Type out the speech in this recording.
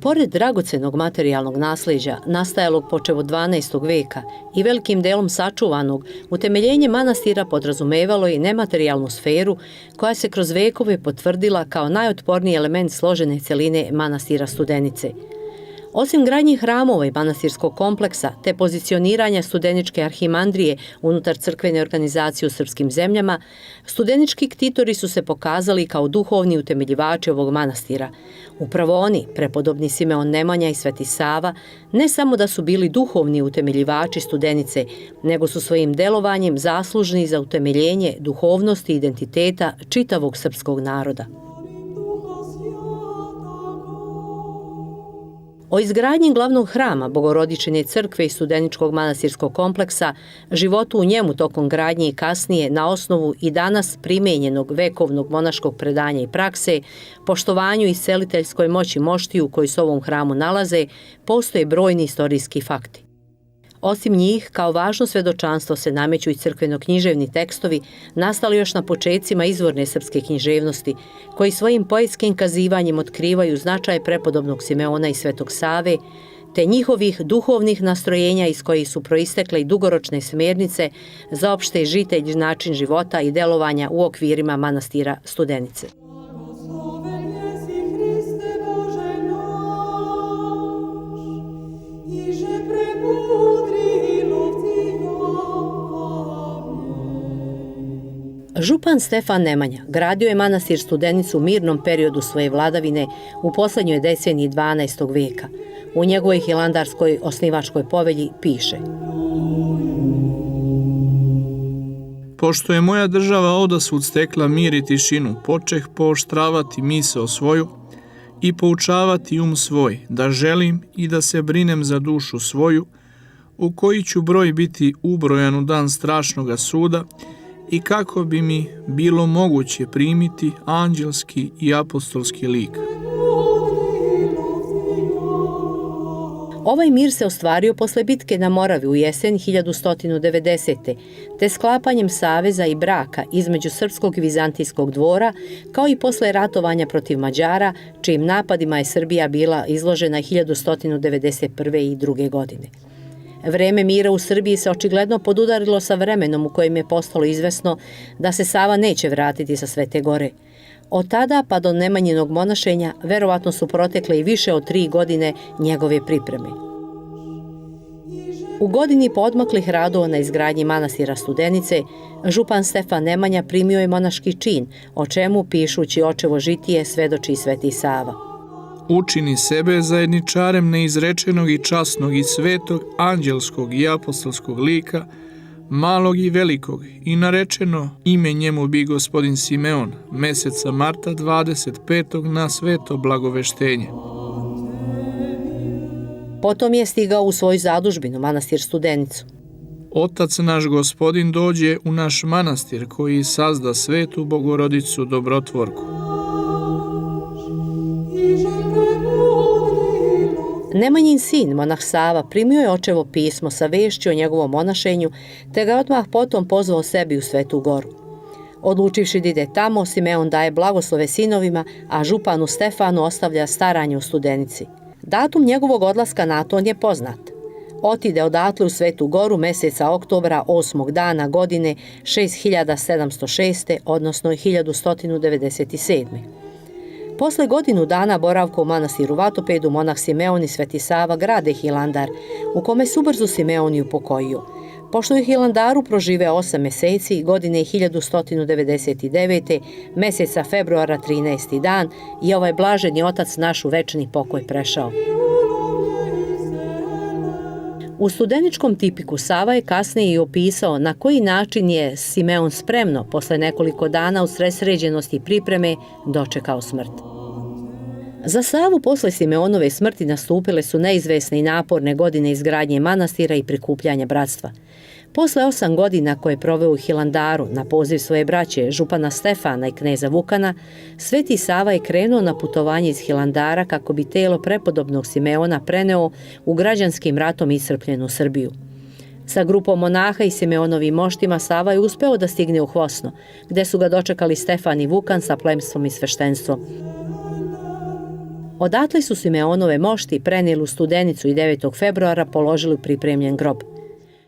Pored dragocenog materijalnog naslijeđa, nastajalog počev od 12. veka i velikim delom sačuvanog, utemeljenje manastira podrazumevalo i nematerijalnu sferu koja se kroz vekove potvrdila kao najotporniji element složene celine manastira Studenice. Osim gradnje hramova i manastirskog kompleksa te pozicioniranja studeničke arhimandrije unutar crkvene organizacije u srpskim zemljama, studenički ktitori su se pokazali kao duhovni utemeljivači ovog manastira. Upravo oni, prepodobni Simeon Nemanja i Sveti Sava, ne samo da su bili duhovni utemeljivači Studenice, nego su svojim delovanjem zaslužni za utemeljenje duhovnosti i identiteta čitavog srpskog naroda. O izgradnji glavnog hrama Bogorodičine crkve i studeničkog manastirskog kompleksa, životu u njemu tokom gradnje i kasnije na osnovu i danas primenjenog vekovnog monaškog predanja i prakse, poštovanju i isceliteljskoj moći moštiju koji se u ovom hramu nalaze, postoje brojni istorijski fakti. Osim njih, kao važno svedočanstvo se nameću i crkveno-književni tekstovi nastali još na počecima izvorne srpske književnosti, koji svojim poetskim kazivanjem otkrivaju značaj prepodobnog Simeona i Svetog Save, te njihovih duhovnih nastrojenja iz kojih su proistekle i dugoročne smjernice za opšte žitelj, način života i delovanja u okvirima manastira Studenice. Župan Stefan Nemanja gradio je manastir Studenicu u mirnom periodu svoje vladavine u poslednjoj deceniji 12. veka. U njegovoj hilandarskoj osnivačkoj povelji piše: Pošto je moja država odasvud stekla mir i tišinu, počeh pooštravati misao svoju i poučavati svoj, da želim i da se brinem za dušu svoju, u koji ću broj biti ubrojan u dan strašnoga suda, i kako bi mi bilo moguće primiti anđelski i apostolski lik. Ovaj mir se ostvario posle bitke na Moravi u jesen 1190. te sklapanjem saveza i braka između srpskog i vizantijskog dvora, kao i posle ratovanja protiv Mađara, čijim napadima je Srbija bila izložena 1191. i 2. godine. Vreme mira u Srbiji se očigledno podudarilo sa vremenom u kojem je postalo izvesno da se Sava neće vratiti sa Svete Gore. Od tada pa do Nemanjinog monašenja verovatno su protekle i više od 3 godine njegove pripreme. U godini poodmaklih radova na izgradnji manastira Studenice, župan Stefan Nemanja primio je monaški čin, o čemu, pišući očevo žitije, svedoči i Sveti Sava. Učini sebe zajedničarem neizrečenog i časnog i svetog, anđelskog i apostolskog lika, malog i velikog, i narečeno ime njemu bi gospodin Simeon, meseca marta 25. na sveto blagoveštenje. Potom je stigao u svoju zadužbinu, manastir Studenicu. Otac naš gospodin dođe u naš manastir koji sazda svetu Bogorodicu dobrotvorku. Nemanjin sin, monah Sava, primio je očevo pismo sa vešću o njegovom monašenju, te ga odmah potom pozvao sebi u Svetu Goru. Odlučivši da ide tamo, Simeon daje blagoslove sinovima, a županu Stefanu ostavlja staranje u Studenici. Datum njegovog odlaska na to je poznat. Otide odatle u Svetu Goru meseca oktobra 8. dana godine 6706. odnosno 1197. Posle godinu dana boravka u manastiru Vatopedu, monah Simeon i Sveti Sava grade Hilandar, u kome su ubrzo Simeon i upokojio. Pošto je u Hilandaru proživeo 8 meseci, godine 1199. meseca februara 13. dan, i ovaj blaženi otac naš u večni pokoj prešao. U studeničkom tipiku Sava je kasnije i opisao na koji način je Simeon spremno, posle nekoliko dana usred sređenosti i pripreme, dočekao smrt. Za Savu posle Simeonove smrti nastupile su neizvesne i naporne godine izgradnje manastira i prikupljanja bratstva. Posle 8 godina koje je proveo u Hilandaru na poziv svoje braće, župana Stefana i kneza Vukana, Sveti Sava je krenuo na putovanje iz Hilandara kako bi telo prepodobnog Simeona preneo u građanskim ratom iscrpljenu Srbiju. Sa grupom monaha i Simeonovim moštima Sava je uspeo da stigne u Hvosno, gde su ga dočekali Stefan i Vukan sa plemstvom i sveštenstvom. Odatle su Simeonove mošti prenijeli u Studenicu i 9. februara položili pripremljen grob.